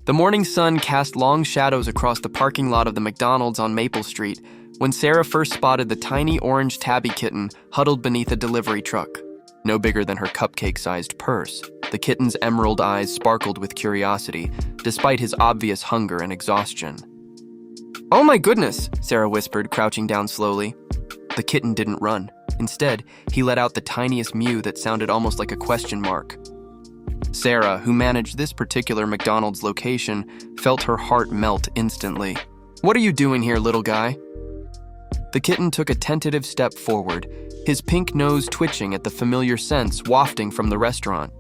The morning sun cast long shadows across the parking lot of the McDonald's on Maple Street when Sarah first spotted the tiny orange tabby kitten huddled beneath a delivery truck. No bigger than her cupcake-sized purse, the kitten's emerald eyes sparkled with curiosity, despite his obvious hunger and exhaustion. "Oh my goodness," Sarah whispered, crouching down slowly. The kitten didn't run. Instead, he let out the tiniest mew that sounded almost like a question mark. Sarah, who managed this particular McDonald's location, felt her heart melt instantly. "What are you doing here, little guy?" The kitten took a tentative step forward, his pink nose twitching at the familiar scents wafting from the restaurant.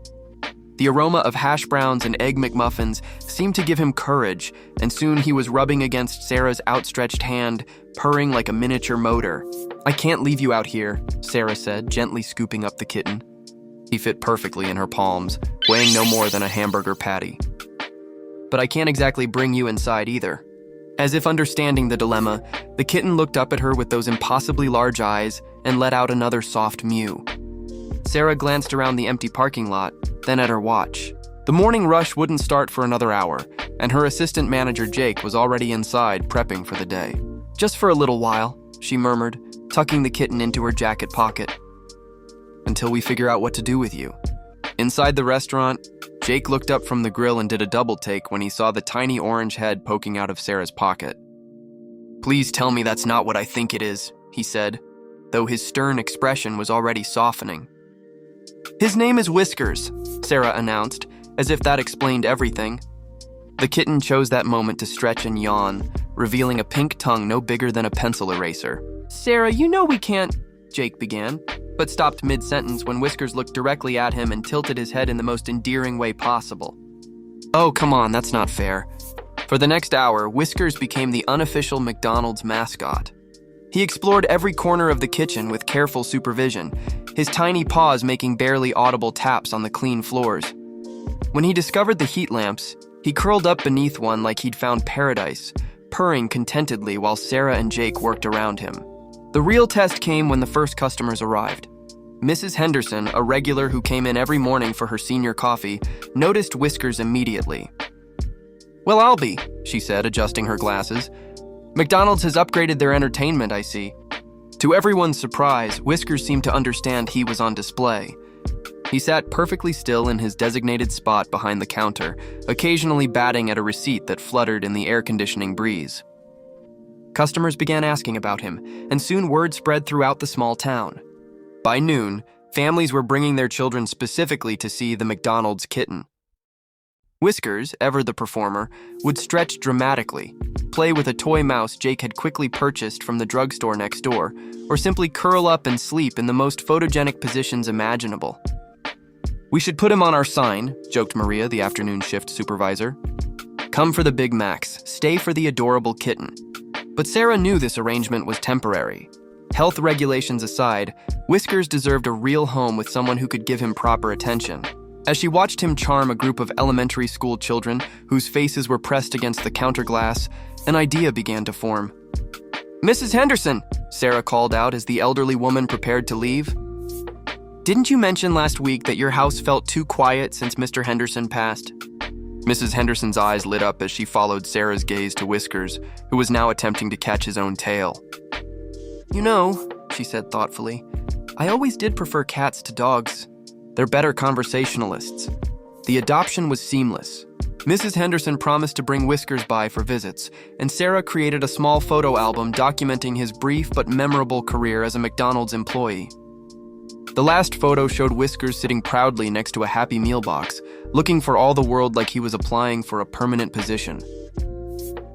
The aroma of hash browns and egg McMuffins seemed to give him courage, and soon he was rubbing against Sarah's outstretched hand, purring like a miniature motor. "I can't leave you out here," Sarah said, gently scooping up the kitten. He fit perfectly in her palms, weighing no more than a hamburger patty. "But I can't exactly bring you inside either." As if understanding the dilemma, the kitten looked up at her with those impossibly large eyes and let out another soft mew. Sarah glanced around the empty parking lot, then at her watch. The morning rush wouldn't start for another hour, and her assistant manager Jake was already inside prepping for the day. "Just for a little while," she murmured, tucking the kitten into her jacket pocket. "Until we figure out what to do with you." Inside the restaurant, Jake looked up from the grill and did a double take when he saw the tiny orange head poking out of Sarah's pocket. "Please tell me that's not what I think it is," he said, though his stern expression was already softening. "His name is Whiskers," Sarah announced, as if that explained everything. The kitten chose that moment to stretch and yawn, revealing a pink tongue no bigger than a pencil eraser. "Sarah, you know we can't," Jake began, but stopped mid-sentence when Whiskers looked directly at him and tilted his head in the most endearing way possible. "Oh, come on, that's not fair." For the next hour, Whiskers became the unofficial McDonald's mascot. He explored every corner of the kitchen with careful supervision, his tiny paws making barely audible taps on the clean floors. When he discovered the heat lamps, he curled up beneath one like he'd found paradise, purring contentedly while Sarah and Jake worked around him. The real test came when the first customers arrived. Mrs. Henderson, a regular who came in every morning for her senior coffee, noticed Whiskers immediately. "Well, I'll be," she said, adjusting her glasses. "McDonald's has upgraded their entertainment, I see." To everyone's surprise, Whiskers seemed to understand he was on display. He sat perfectly still in his designated spot behind the counter, occasionally batting at a receipt that fluttered in the air-conditioning breeze. Customers began asking about him, and soon word spread throughout the small town. By noon, families were bringing their children specifically to see the McDonald's kitten. Whiskers, ever the performer, would stretch dramatically, play with a toy mouse Jake had quickly purchased from the drugstore next door, or simply curl up and sleep in the most photogenic positions imaginable. "We should put him on our sign," joked Maria, the afternoon shift supervisor. "Come for the Big Macs, stay for the adorable kitten." But Sarah knew this arrangement was temporary. Health regulations aside, Whiskers deserved a real home with someone who could give him proper attention. As she watched him charm a group of elementary school children whose faces were pressed against the counter glass, an idea began to form. "Mrs. Henderson," Sarah called out as the elderly woman prepared to leave. "Didn't you mention last week that your house felt too quiet since Mr. Henderson passed?" Mrs. Henderson's eyes lit up as she followed Sarah's gaze to Whiskers, who was now attempting to catch his own tail. "You know," she said thoughtfully, "I always did prefer cats to dogs. They're better conversationalists." The adoption was seamless. Mrs. Henderson promised to bring Whiskers by for visits, and Sarah created a small photo album documenting his brief but memorable career as a McDonald's employee. The last photo showed Whiskers sitting proudly next to a Happy Meal box, looking for all the world like he was applying for a permanent position.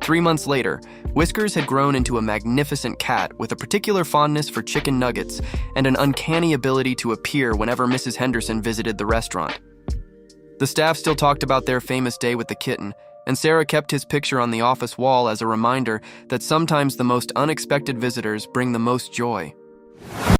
3 months later, Whiskers had grown into a magnificent cat with a particular fondness for chicken nuggets and an uncanny ability to appear whenever Mrs. Henderson visited the restaurant. The staff still talked about their famous day with the kitten, and Sarah kept his picture on the office wall as a reminder that sometimes the most unexpected visitors bring the most joy.